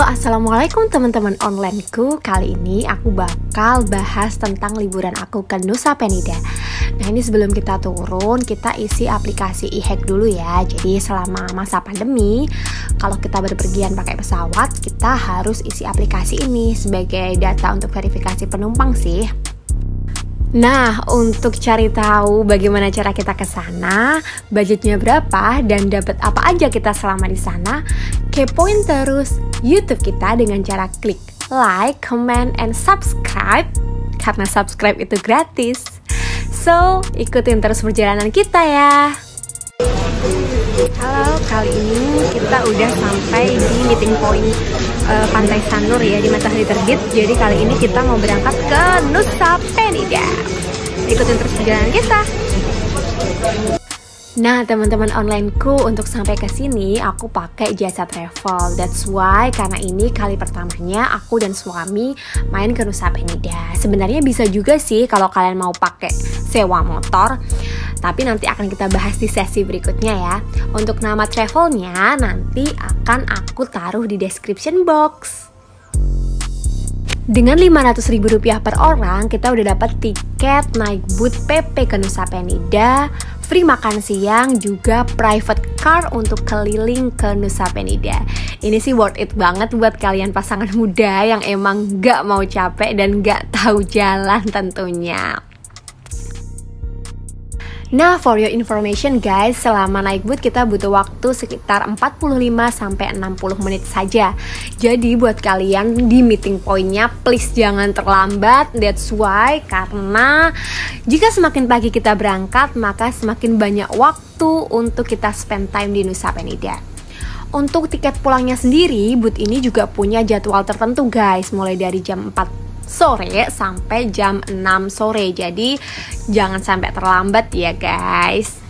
Assalamualaikum teman-teman onlineku. Kali ini aku bakal bahas tentang liburan aku ke Nusa Penida. Nah ini sebelum kita turun, kita isi aplikasi e-hack dulu ya. Jadi selama masa pandemi, kalau kita berpergian pakai pesawat, kita harus isi aplikasi ini sebagai data untuk verifikasi penumpang sih. Nah, untuk cari tahu bagaimana cara kita ke sana, budgetnya berapa, dan dapat apa aja kita selama di sana, kepoin terus YouTube kita dengan cara klik like, comment, and subscribe, karena subscribe itu gratis. So, ikutin terus perjalanan kita ya. Halo, kali ini kita udah sampai di meeting point Pantai Sanur ya, di matahari terbit. Jadi kali ini kita mau berangkat ke Nusa Penida. Ikutin terus perjalanan kita. Nah teman-teman onlineku, untuk sampai ke sini aku pakai jasa travel. That's why karena ini kali pertamanya aku dan suami main ke Nusa Penida. Sebenarnya bisa juga sih kalau kalian mau pakai sewa motor, tapi nanti akan kita bahas di sesi berikutnya ya. Untuk nama travelnya nanti akan aku taruh di description box. Dengan Rp500.000 per orang, kita udah dapat tiket naik boot PP ke Nusa Penida, free makan siang, juga private car untuk keliling ke Nusa Penida. Ini sih worth it banget buat kalian pasangan muda yang emang gak mau capek dan gak tahu jalan tentunya. Nah, for your information guys, selama naik boot kita butuh waktu sekitar 45-60 menit saja. Jadi buat kalian di meeting point-nya please jangan terlambat. That's why, karena jika semakin pagi kita berangkat, maka semakin banyak waktu untuk kita spend time di Nusa Penida. Untuk tiket pulangnya sendiri, boot ini juga punya jadwal tertentu guys, mulai dari jam 4 sore sampai jam 6 sore. Jadi jangan sampai terlambat ya guys.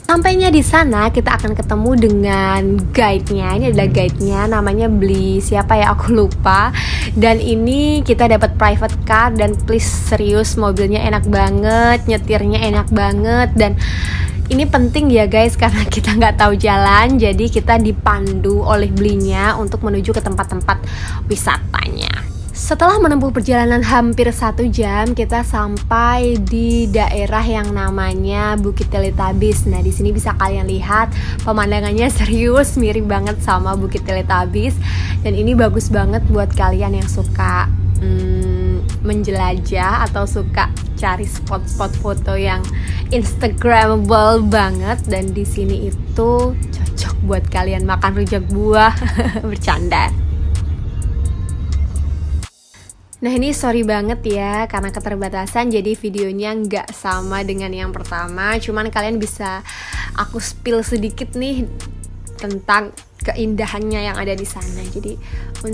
Sampainya di sana kita akan ketemu dengan guide-nya. Ini adalah guide-nya, namanya Bli siapa ya, aku lupa. Dan ini kita dapat private car, dan please serius mobilnya enak banget, nyetirnya enak banget, dan ini penting ya guys karena kita nggak tahu jalan. Jadi kita dipandu oleh Blinya untuk menuju ke tempat-tempat wisatanya. Setelah menempuh perjalanan hampir 1 jam, kita sampai di daerah yang namanya Bukit Teletubbies. Nah, di sini bisa kalian lihat pemandangannya serius mirip banget sama Bukit Teletubbies. Dan ini bagus banget buat kalian yang suka menjelajah atau suka cari spot-spot foto yang instagramable banget. Dan di sini itu cocok buat kalian makan rujak buah. Bercanda. Nah ini sorry banget ya karena keterbatasan, jadi videonya nggak sama dengan yang pertama. Cuman kalian bisa aku spill sedikit nih tentang keindahannya yang ada di sana. Jadi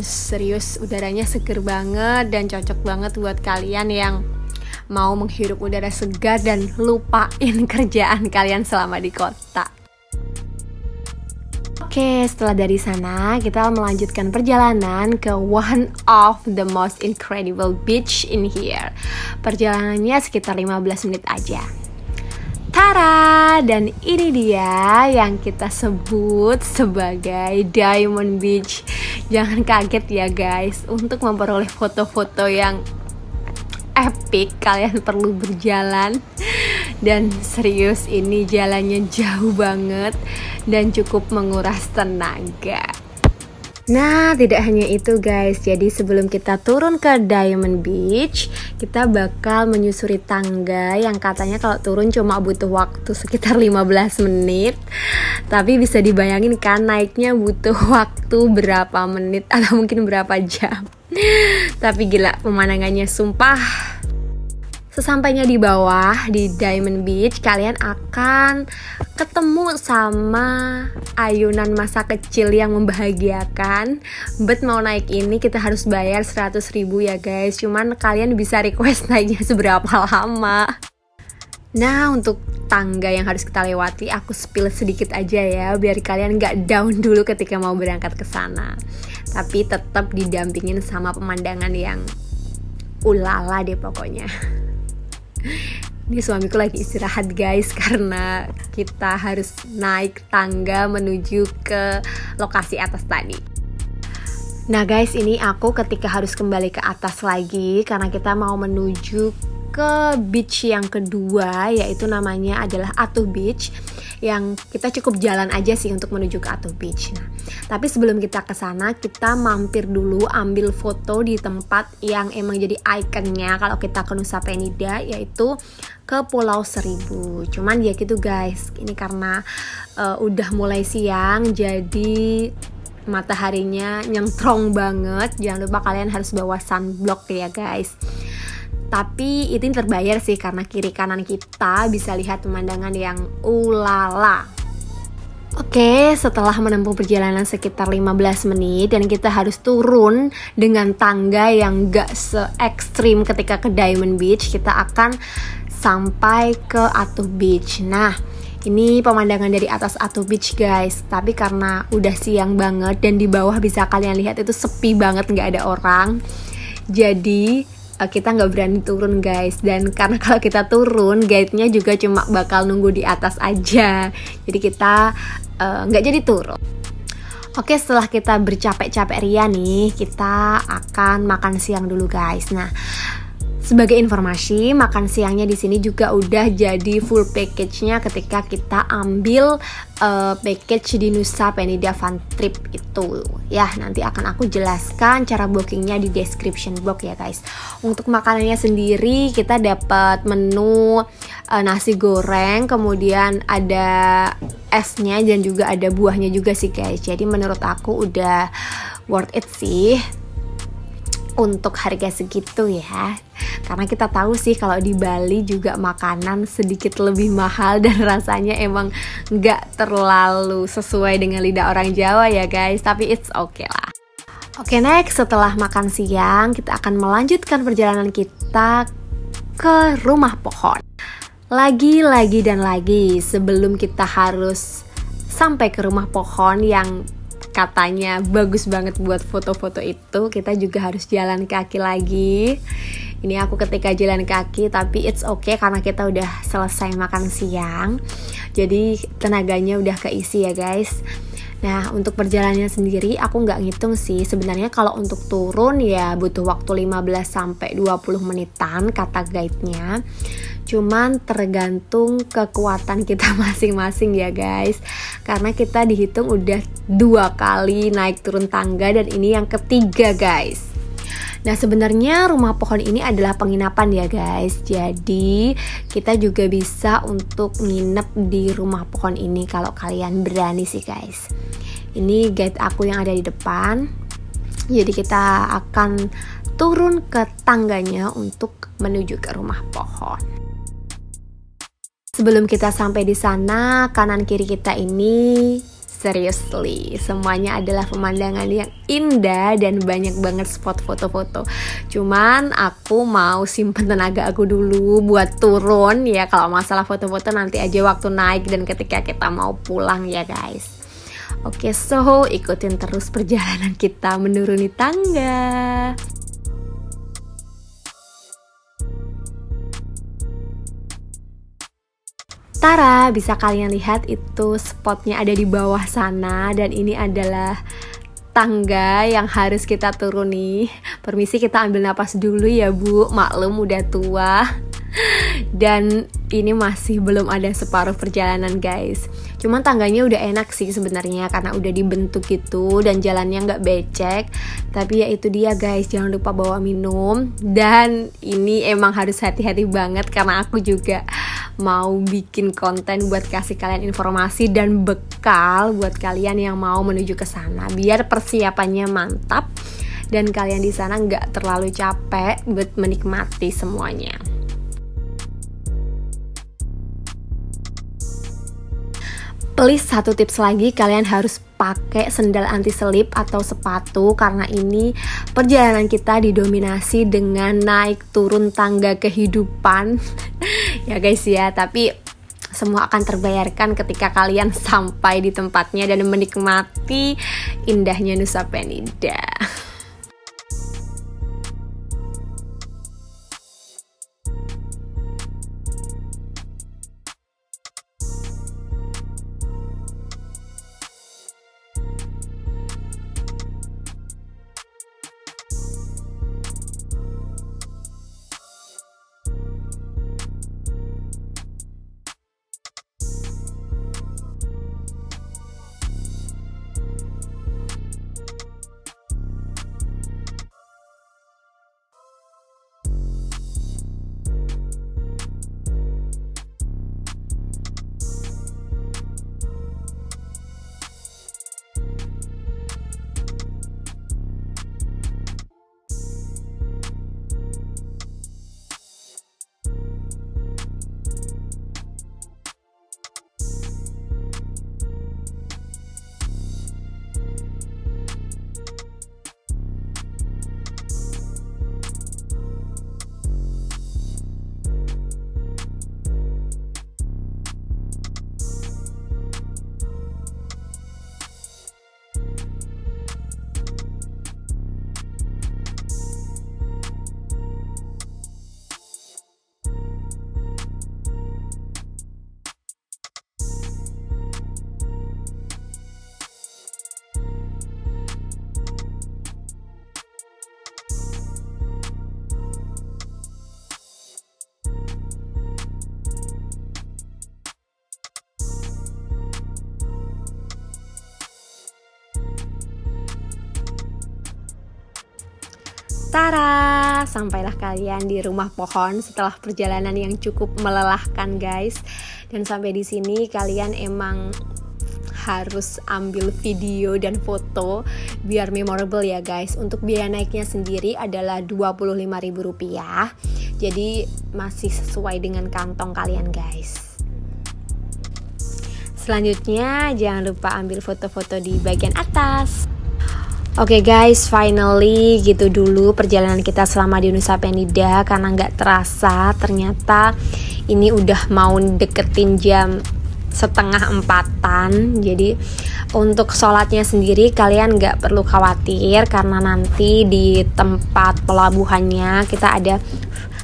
serius udaranya seger banget dan cocok banget buat kalian yang mau menghirup udara segar dan lupain kerjaan kalian selama di kota. Oke, setelah dari sana kita melanjutkan perjalanan ke one of the most incredible beach in here. Perjalanannya sekitar 15 menit aja. Tara, dan ini dia yang kita sebut sebagai Diamond Beach. Jangan kaget ya guys, untuk memperoleh foto-foto yang epic kalian perlu berjalan. Dan serius ini jalannya jauh banget dan cukup menguras tenaga. Nah tidak hanya itu guys, jadi sebelum kita turun ke Diamond Beach, kita bakal menyusuri tangga yang katanya kalau turun cuma butuh waktu sekitar 15 menit. Tapi bisa dibayangin kan naiknya butuh waktu berapa menit atau mungkin berapa jam. Tapi gila pemandangannya sumpah. Sesampainya di bawah di Diamond Beach, kalian akan ketemu sama ayunan masa kecil yang membahagiakan. But mau naik ini kita harus bayar 100.000 ya guys. Cuman kalian bisa request naiknya seberapa lama. Nah untuk tangga yang harus kita lewati aku spill sedikit aja ya, biar kalian gak down dulu ketika mau berangkat ke sana. Tapi tetap didampingin sama pemandangan yang ulala deh pokoknya. Ini suamiku lagi istirahat guys karena kita harus naik tangga menuju ke lokasi atas tadi. Nah guys, ini aku ketika harus kembali ke atas lagi karena kita mau menuju ke beach yang kedua, yaitu namanya adalah Atuh Beach, yang kita cukup jalan aja sih untuk menuju ke Atuh Beach. Nah, tapi sebelum kita ke sana, kita mampir dulu ambil foto di tempat yang emang jadi ikonnya kalau kita ke Nusa Penida, yaitu ke Pulau Seribu. Cuman ya gitu guys, ini karena udah mulai siang, jadi mataharinya nyengtrong banget. Jangan lupa kalian harus bawa sunblock ya guys. Tapi itu terbayar sih karena kiri kanan kita bisa lihat pemandangan yang ulala. Oke, setelah menempuh perjalanan sekitar 15 menit dan kita harus turun dengan tangga yang gak se-ekstrim ketika ke Diamond Beach, kita akan sampai ke Atuh Beach. Nah, ini pemandangan dari atas Atuh Beach guys. Tapi karena udah siang banget dan di bawah bisa kalian lihat itu sepi banget, gak ada orang. Jadi kita nggak berani turun guys, dan karena kalau kita turun guide-nya juga cuma bakal nunggu di atas aja, jadi kita nggak jadi turun. Oke, setelah kita bercapek-capek ria nih, kita akan makan siang dulu guys. Nah, sebagai informasi, makan siangnya di sini juga udah jadi full package-nya ketika kita ambil package di Nusa Penida Fun Trip itu. Ya, nanti akan aku jelaskan cara bookingnya di description box ya guys. Untuk makanannya sendiri, kita dapat menu nasi goreng, kemudian ada esnya dan juga ada buahnya juga sih guys. Jadi menurut aku udah worth it sih untuk harga segitu ya. Karena kita tahu sih kalau di Bali juga makanan sedikit lebih mahal dan rasanya emang nggak terlalu sesuai dengan lidah orang Jawa ya guys. Tapi it's okay lah. Oke, next, setelah makan siang kita akan melanjutkan perjalanan kita ke Rumah Pohon. Lagi dan lagi sebelum kita harus sampai ke Rumah Pohon yang katanya bagus banget buat foto-foto itu, kita juga harus jalan kaki lagi. Ini aku ketika jalan kaki, tapi it's okay karena kita udah selesai makan siang, jadi tenaganya udah keisi ya guys. Nah, untuk perjalanannya sendiri aku nggak ngitung sih. Sebenarnya kalau untuk turun ya butuh waktu 15-20 menitan kata guide-nya. Cuman tergantung kekuatan kita masing-masing ya guys. Karena kita dihitung udah 2 kali naik turun tangga dan ini yang ketiga guys. Nah, sebenarnya Rumah Pohon ini adalah penginapan ya guys. Jadi kita juga bisa untuk nginep di Rumah Pohon ini kalau kalian berani sih guys. Ini guide aku yang ada di depan. Jadi kita akan turun ke tangganya untuk menuju ke Rumah Pohon. Sebelum kita sampai di sana, kanan kiri kita ini seriously semuanya adalah pemandangan yang indah dan banyak banget spot foto-foto. Cuman aku mau simpen tenaga aku dulu buat turun ya. Kalau masalah foto-foto nanti aja waktu naik dan ketika kita mau pulang ya guys. Oke, so ikutin terus perjalanan kita menuruni tangga. Tara, bisa kalian lihat itu spotnya ada di bawah sana dan ini adalah tangga yang harus kita turuni. Permisi, kita ambil napas dulu ya Bu, maklum udah tua. Dan ini masih belum ada separuh perjalanan guys. Cuman tangganya udah enak sih sebenarnya karena udah dibentuk gitu dan jalannya nggak becek. Tapi ya itu dia guys, jangan lupa bawa minum. Dan ini emang harus hati-hati banget karena aku juga mau bikin konten buat kasih kalian informasi dan bekal buat kalian yang mau menuju ke sana biar persiapannya mantap dan kalian di sana nggak terlalu capek buat menikmati semuanya. Please, satu tips lagi, kalian harus pakai sendal anti selip atau sepatu karena ini perjalanan kita didominasi dengan naik turun tangga kehidupan. Ya guys ya, tapi semua akan terbayarkan ketika kalian sampai di tempatnya dan menikmati indahnya Nusa Penida. Tara, sampailah kalian di rumah pohon setelah perjalanan yang cukup melelahkan guys. Dan sampai di sini kalian emang harus ambil video dan foto biar memorable ya guys. Untuk biaya naiknya sendiri adalah Rp25.000. Jadi masih sesuai dengan kantong kalian guys. Selanjutnya jangan lupa ambil foto-foto di bagian atas. Oke guys, finally gitu dulu perjalanan kita selama di Nusa Penida. Karena nggak terasa ternyata ini udah mau deketin jam 3:30. Jadi untuk sholatnya sendiri kalian nggak perlu khawatir, karena nanti di tempat pelabuhannya kita ada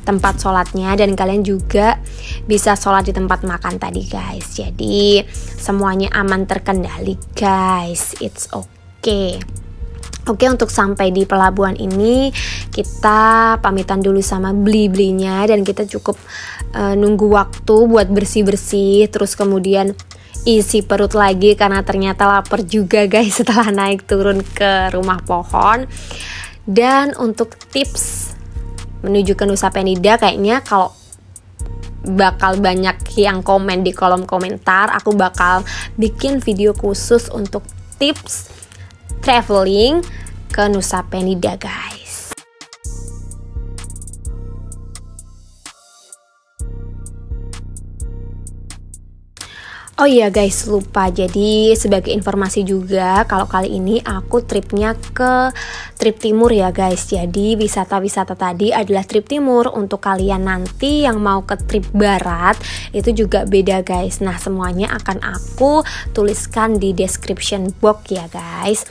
tempat sholatnya, dan kalian juga bisa sholat di tempat makan tadi guys. Jadi semuanya aman terkendali guys, it's okay. Oke, untuk sampai di pelabuhan ini kita pamitan dulu sama beli-belinya, dan kita cukup nunggu waktu buat bersih-bersih, terus kemudian isi perut lagi karena ternyata lapar juga guys setelah naik turun ke rumah pohon. Dan untuk tips menuju ke Nusa Penida, kayaknya kalau bakal banyak yang komen di kolom komentar, aku bakal bikin video khusus untuk tips traveling ke Nusa Penida guys. Oh iya guys, lupa. Jadi sebagai informasi juga, kalau kali ini aku tripnya ke trip timur ya guys. Jadi wisata-wisata tadi adalah trip timur. Untuk kalian nanti yang mau ke trip barat, itu juga beda guys. Nah, semuanya akan aku tuliskan di description box ya guys.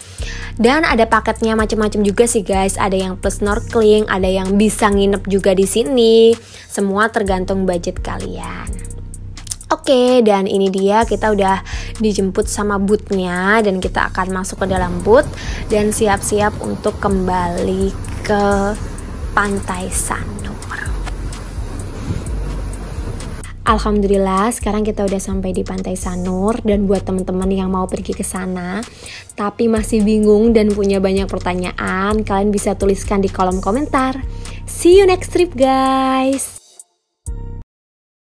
Dan ada paketnya macam-macam juga sih guys. Ada yang plus snorkeling, ada yang bisa nginep juga di sini. Semua tergantung budget kalian. Oke, dan ini dia, kita udah dijemput sama bootnya, dan kita akan masuk ke dalam boot dan siap-siap untuk kembali ke Pantai Sanur. Alhamdulillah, sekarang kita udah sampai di Pantai Sanur. Dan buat teman-teman yang mau pergi ke sana tapi masih bingung dan punya banyak pertanyaan, kalian bisa tuliskan di kolom komentar. See you next trip guys.